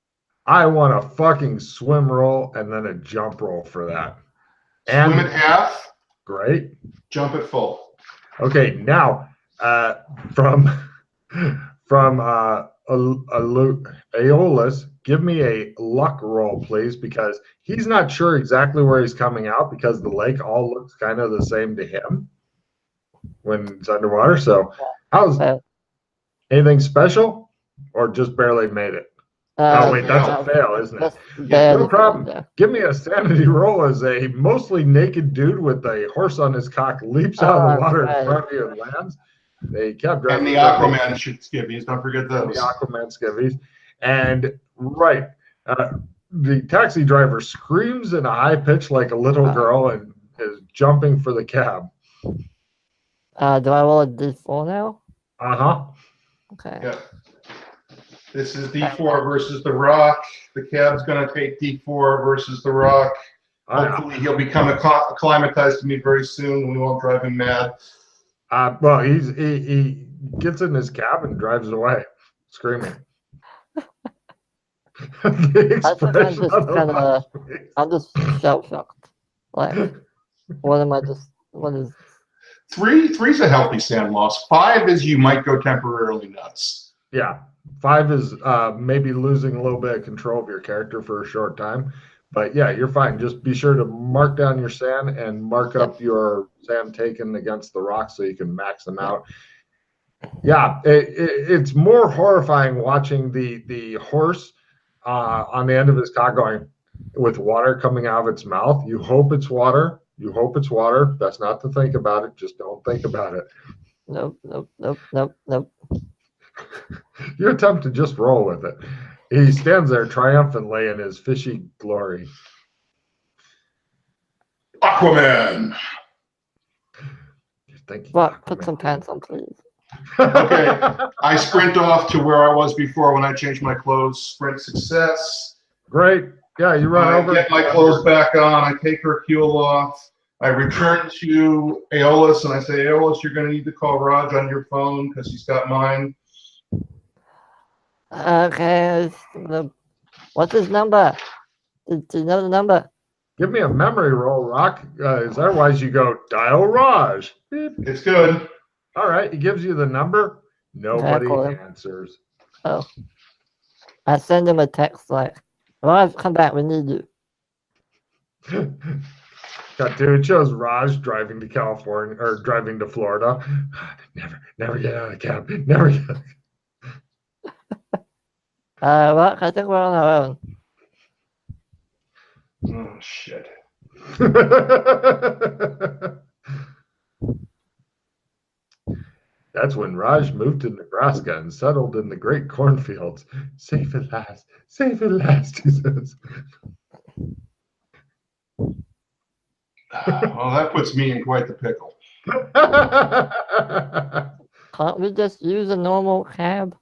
I want a fucking swim roll and then a jump roll for that. Swim at half. Great. Jump at full. Okay, now from Aeolus, give me a luck roll, please, because he's not sure exactly where he's coming out because the lake all looks kind of the same to him when it's underwater. So, how's anything special, or just barely made it? Oh wait, that's a fail, isn't it? Yeah, no problem. Yeah. Give me a sanity roll as a mostly naked dude with a horse on his cock leaps out of the water in front of you and lands. They kept driving. And the Aquaman skivvies, don't forget those. The Aquaman skivvies. And the taxi driver screams in a high pitch like a little girl and is jumping for the cab. Do I roll a D4 now? Uh-huh. Okay. Yeah. This is D4 versus the Rock. The cab's going to take D4 versus the Rock. Hopefully he'll become acclimatized to me very soon and we won't drive him mad. Well, he gets in his cab and drives away, screaming. The I think I'm expression just on the kind of, last face. I'm just shell shocked. Like, what am I just? What is? Three's a healthy sand loss. 5 is you might go temporarily nuts. Yeah, 5 is maybe losing a little bit of control of your character for a short time. But yeah, you're fine. Just be sure to mark down your sand and mark Yep. up your sand taken against the rocks so you can max them Yep. out. Yeah, it's more horrifying watching the horse on the end of his cock going with water coming out of its mouth. You hope it's water. You hope it's water. That's not to think about it. Just don't think about it. Nope. Nope. Nope. Nope. Nope. You attempt to just roll with it. He stands there triumphantly in his fishy glory. Aquaman. Buck, put some pants on, please. Okay. I sprint off to where I was before when I changed my clothes. Sprint success. Great. Yeah, you run I over. get my clothes back on. I take Hercule off. I return to Aeolus and I say, Aeolus, you're going to need to call Raj on your phone because he's got mine. Okay. What's his number? Do you know the number? Give me a memory roll, Rock. Otherwise, you go dial Raj. Beep. It's good. All right, he gives you the number. Nobody call him. answers. Oh. I send him a text like, Raj, come back, we need you. God, dude, it shows Raj driving to California or driving to Florida. Never get out of the cab. Never get. Well, I think we're on our own. Oh, shit. That's when Raj moved to Nebraska and settled in the great cornfields. Safe at last, safe at last, he says. Well, that puts me in quite the pickle. Can't we just use a normal cab?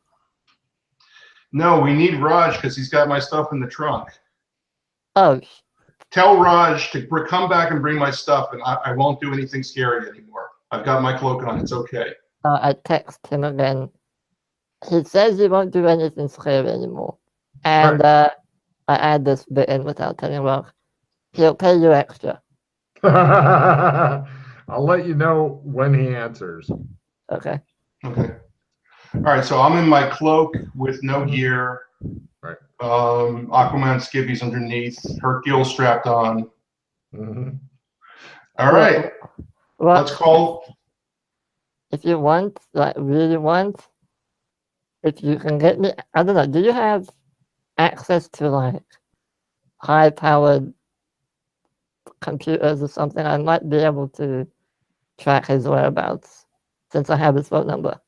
No, we need Raj because he's got my stuff in the trunk. Oh, Tell Raj to come back and bring my stuff, and I won't do anything scary anymore. I've got my cloak on. It's okay. I text him again. He says he won't do anything scary anymore. And I add this bit in without telling Rock. He'll pay you extra. I'll let you know when he answers. Okay. Okay. All right, so I'm in my cloak with no gear. Right. Aquaman skivvies underneath. Hercule strapped on. Mm-hmm. All right. Well, Let's call. If you want, like really want, if you can get me, I don't know, do you have access to like high-powered computers or something? I might be able to track his whereabouts since I have his phone number.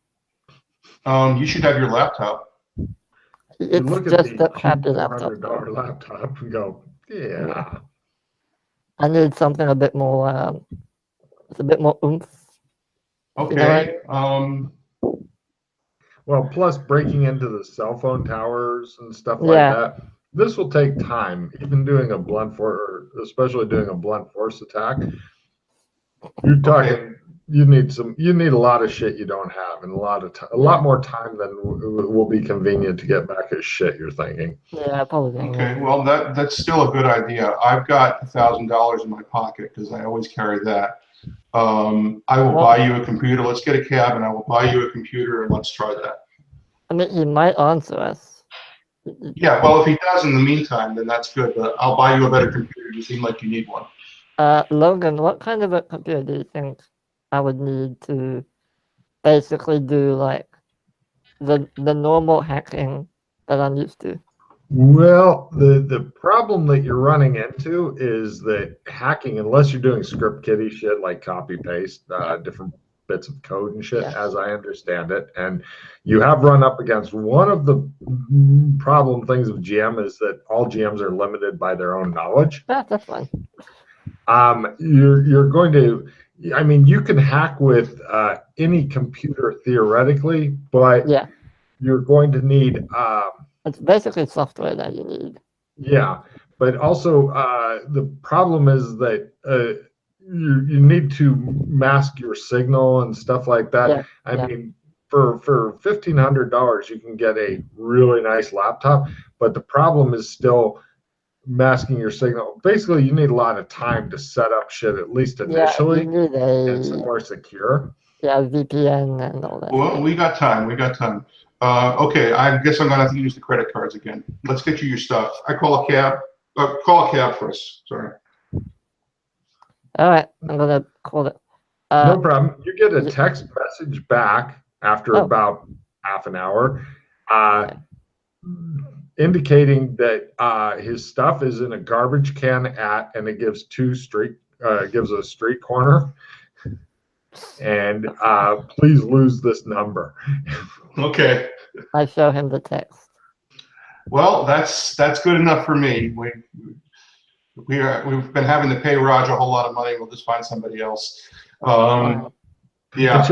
You should have your laptop. You look It's at just the a crappy laptop. $200 laptop and go, yeah. I need something a bit more, it's a bit more oomph. Okay. Well, plus breaking into the cell phone towers and stuff like that. This will take time. Even doing a blunt force, or especially doing a blunt force attack. You're talking. You need a lot of shit you don't have, and a lot more time than will be convenient to get back at shit you're thinking. Yeah, probably. Okay, well that's still a good idea. I've got $1,000 in my pocket because I always carry that. I will buy you a computer. Let's get a cab, and I will buy you a computer, and let's try that. I mean, he might answer us. Yeah, well, if he does in the meantime, then that's good. But I'll buy you a better computer. You seem like you need one. Logan, what kind of a computer do you think I would need to basically do like the normal hacking that I'm used to? Well, the problem that you're running into is that hacking, unless you're doing script kiddie shit like copy paste different bits of code and shit, as I understand it, and you have run up against one of the problem things with GM is that all GMs are limited by their own knowledge. That's fine. You're going to, I mean, you can hack with any computer theoretically, but you're going to need. It's basically software that you need. Yeah, but also the problem is that you need to mask your signal and stuff like that. Yeah, I yeah. mean, for $1,500, you can get a really nice laptop, but the problem is still masking your signal. Basically, you need a lot of time to set up shit, at least Yeah, you initially, need and it's a more secure. VPN and all that. Well, we got time. We got time. Okay, I guess I'm gonna have to use the credit cards again. Let's get you your stuff. I call a cab. Call a cab for us. Sorry. All right, I'm gonna call it. No problem. You get a is it- text message back after Oh. about half an hour, Okay. indicating that his stuff is in a garbage can and it gives gives a street corner, and please lose this number. Okay. I show him the text. Well, that's good enough for me. We've been having to pay Raj a whole lot of money. We'll just find somebody else. Yeah.